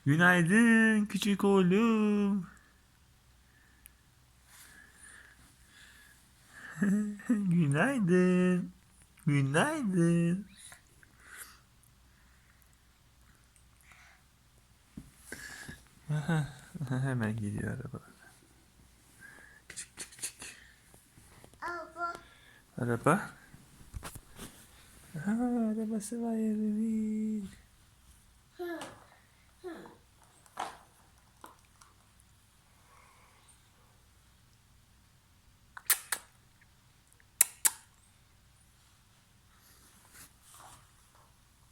Günaydın küçük oğlum. Günaydın. Günaydın. Aha, hemen gidiyor araba. Çık çık çık. Araba. Aha, arabası var evimin.